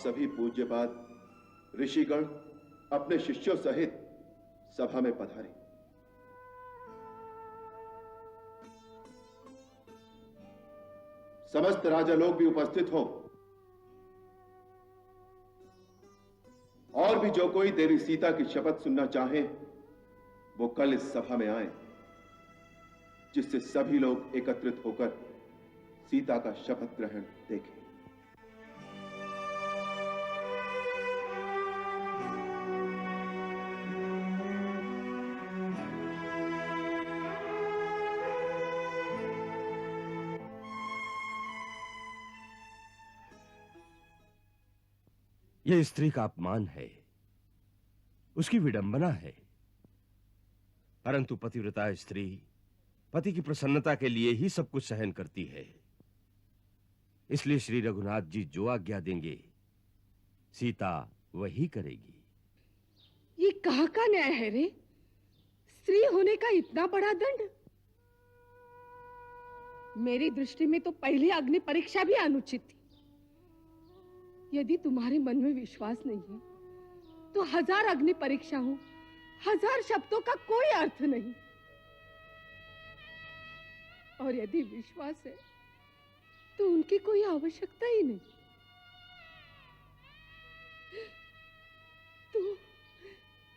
सभी पूज्यपाद ऋषिगण अपने शिष्यों सहित सभा में पधारे। समस्त राजा लोग भी उपस्थित हो और भी जो कोई देवी सीता की शपथ सुनना चाहे वो कल इस सभा में आए, जिससे सभी लोग एकत्रित होकर सीता का शपथ ग्रहण देखें। यह स्त्री का अपमान है, उसकी विडंबना है। परंतु पतिव्रता स्त्री पति की प्रसन्नता के लिए ही सब कुछ सहन करती है। इसलिए श्री रघुनाथ जी जो आज्ञा देंगे सीता वही करेगी। ये कहाँ का न्याय है रे? स्त्री होने का इतना बड़ा दंड? मेरी दृष्टि में तो पहली अग्नि परीक्षा भी अनुचित थी। यदि तुम्हारे मन में विश्वास नहीं है तो 1000 अग्नि परीक्षा हो, 1000 शब्दों का कोई अर्थ नहीं। और यदि विश्वास है तो उनकी कोई आवश्यकता ही नहीं।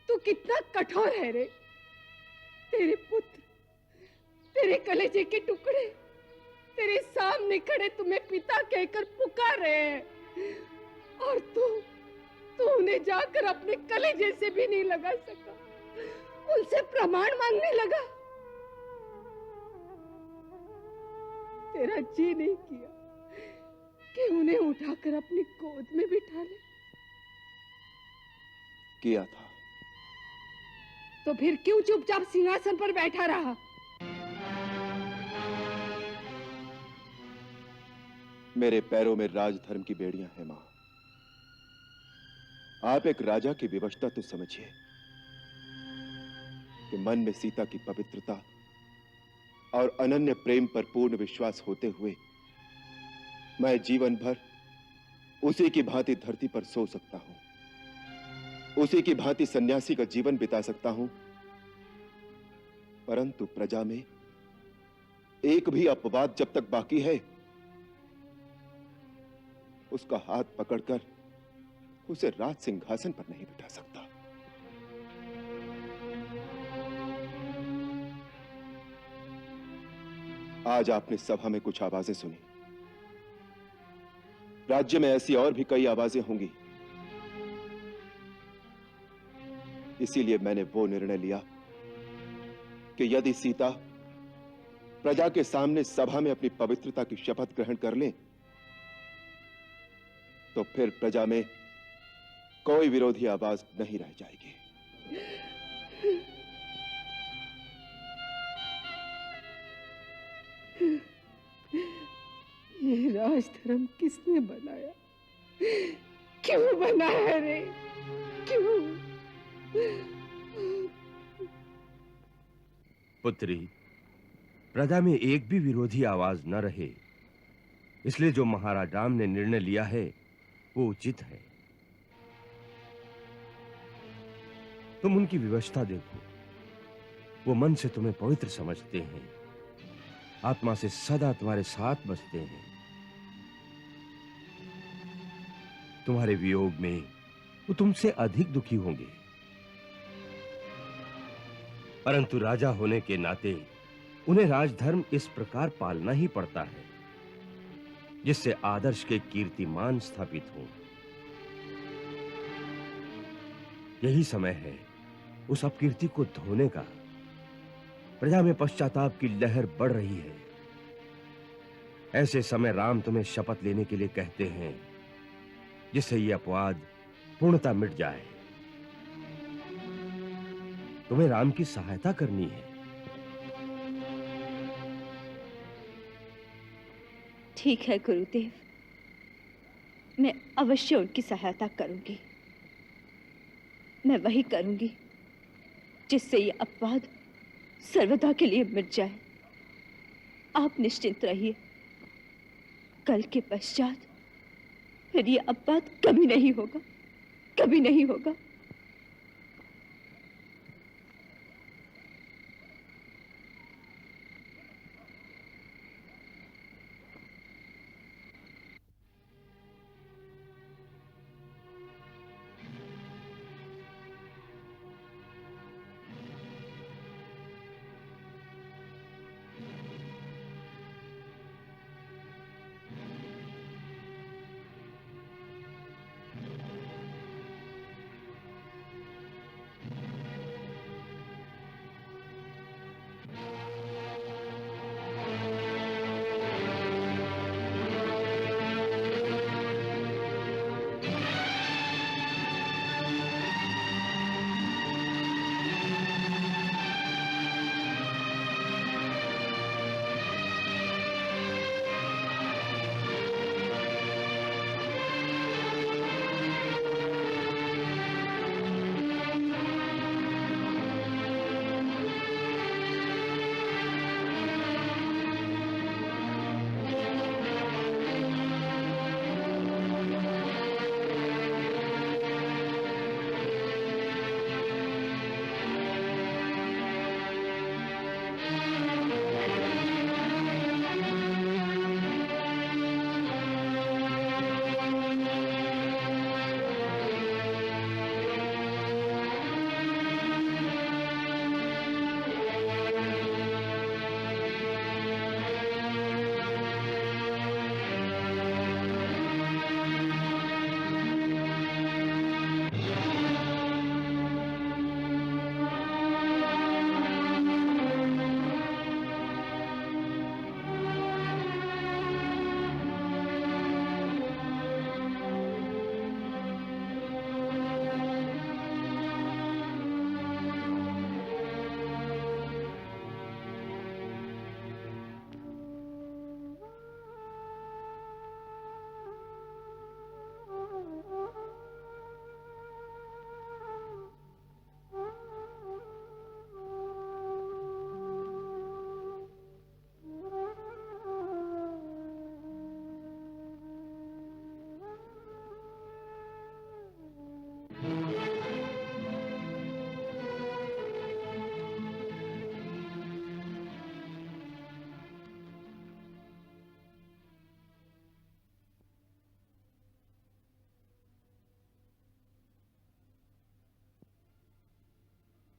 तू कितना कठोर है रे। तेरे पुत्र, तेरे कलेजे के टुकड़े तेरे सामने खड़े तुम्हें पिता कहकर पुकार रहे हैं और तू उन्हें जाकर अपने कलेजे से भी नहीं लगा सका, उनसे प्रमाण मांगने लगा। तेरा जी नहीं किया कि उन्हें उठाकर अपनी गोद में बिठा ले? किया था। तो फिर क्यों चुपचाप सिंहासन पर बैठा रहा? मेरे पैरों में राजधर्म की बेड़ियां हैं मां। आप एक राजा की विवशता तो समझिए कि मन में सीता की पवित्रता और अनन्य प्रेम पर पूर्ण विश्वास होते हुए मैं जीवन भर उसी की भांति धरती पर सो सकता हूं, उसी की भांति सन्यासी का जीवन बिता सकता हूं। परंतु प्रजा में एक भी अपवाद जब तक बाकी है उसका हाथ पकड़कर उसे राज सिंहासन पर नहीं बिठा सकता। आज आपने सभा में कुछ आवाजें सुनी। राज्य में ऐसी और भी कई आवाजें होंगी। इसीलिए मैंने वो निर्णय लिया कि यदि सीता प्रजा के सामने सभा में अपनी पवित्रता की शपथ ग्रहण कर ले तो फिर प्रजा में कोई विरोधी आवाज नहीं रह जाएगी। ये राजधर्म किसने बनाया? क्यों बनाया रे? क्यों? पुत्री, प्रजा में एक भी विरोधी आवाज न रहे, इसलिए जो महाराज राम ने निर्णय लिया है वो उचित है। तुम उनकी विवशता देखो। वो मन से तुम्हें पवित्र समझते हैं, आत्मा से सदा तुम्हारे साथ बसते हैं। तुम्हारे वियोग में वो तुमसे अधिक दुखी होंगे, परंतु राजा होने के नाते उन्हें राजधर्म इस प्रकार पालना ही पड़ता है जिससे आदर्श के कीर्तिमान स्थापित हो। यही समय है उस अपकीर्ति को धोने का। प्रजा में पश्चाताप की लहर बढ़ रही है। ऐसे समय राम तुम्हें शपथ लेने के लिए कहते हैं जिससे यह अपवाद पूर्णतः मिट जाए। तुम्हें राम की सहायता करनी है। ठीक है गुरुदेव, मैं अवश्य उनकी सहायता करूंगी। मैं वही करूंगी जिससे ये अपवाद सर्वदा के लिए मिट जाए। आप निश्चिंत रहिए, कल के पश्चात फिर ये अपवाद कभी नहीं होगा, कभी नहीं होगा।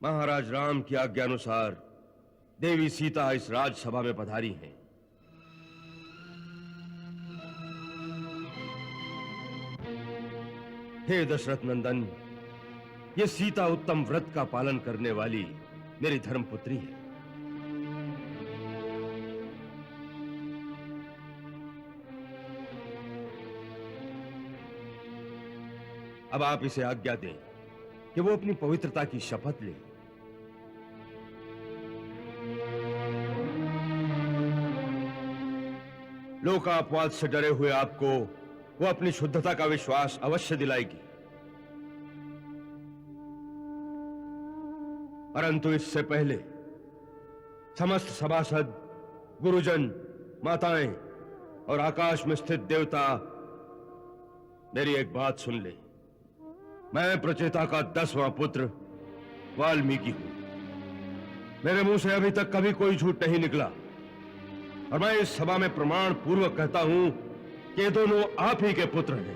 महाराज राम की आज्ञा अनुसार देवी सीता इस राजसभा में पधारी हैं। हे दशरथ नंदन, ये सीता उत्तम व्रत का पालन करने वाली मेरी धर्मपुत्री है। अब आप इसे आज्ञा दें कि वो अपनी पवित्रता की शपथ ले। लोकापवाद से डरे हुए आपको वो अपनी शुद्धता का विश्वास अवश्य दिलाएगी, परंतु इससे पहले समस्त सभासद, गुरुजन, माताएं और आकाश में स्थित देवता मेरी एक बात सुन ले। मैं प्रचेता का 10वां पुत्र वाल्मीकि हूं। मेरे मुंह से अभी तक कभी कोई झूठ नहीं निकला और मैं इस सभा में प्रमाण पूर्वक कहता हूं कि ये दोनों आप ही के पुत्र हैं।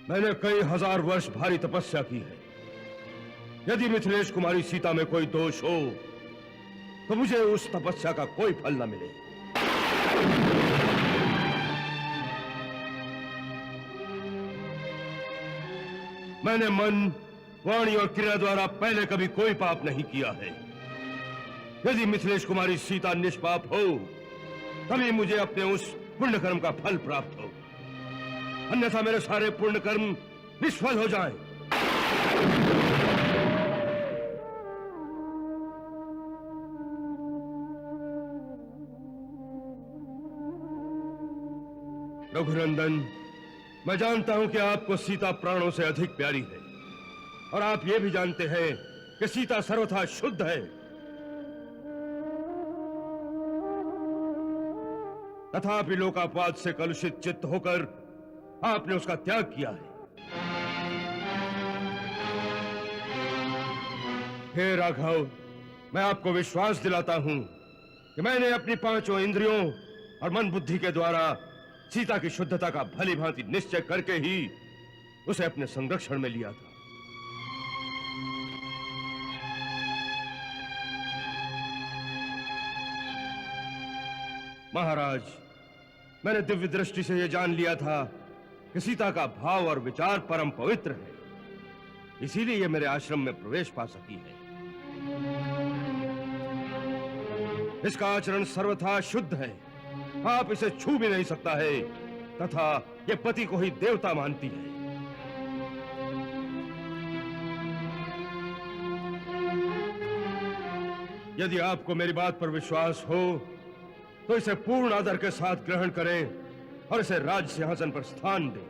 मैंने कई हजार वर्ष भारी तपस्या की है। यदि मिथिलेश कुमारी सीता में कोई दोष हो तो मुझे उस तपस्या का कोई फल न मिले। मैंने मन, वाणी और क्रिया द्वारा पहले कभी कोई पाप नहीं किया है। यदि मिथिलेश कुमारी सीता निष्पाप हो तभी मुझे अपने उस पुण्य कर्म का फल प्राप्त हो, अन्यथा मेरे सारे पुण्य कर्म निष्फल हो जाएं। रघुनंदन, मैं जानता हूं कि आपको सीता प्राणों से अधिक प्यारी है, और आप ये भी जानते हैं कि सीता सर्वथा शुद्ध है। तथापि लोकापवाद से कलुषित चित्त होकर आपने उसका त्याग किया है। हे राघव, मैं आपको विश्वास दिलाता हूं कि मैंने अपनी पांचों इंद्रियों और मन बुद्धि के द्वारा सीता की शुद्धता का भली भांति निश्चय करके ही उसे अपने संरक्षण में लिया था। महाराज, मैंने दिव्य दृष्टि से यह जान लिया था कि सीता का भाव और विचार परम पवित्र है, इसीलिए यह मेरे आश्रम में प्रवेश पा सकी है। इसका आचरण सर्वथा शुद्ध है, आप इसे छू भी नहीं सकता है, तथा यह पति को ही देवता मानती है। यदि आपको मेरी बात पर विश्वास हो तो इसे पूर्ण आदर के साथ ग्रहण करें और इसे राज सिंहासन पर स्थान दें।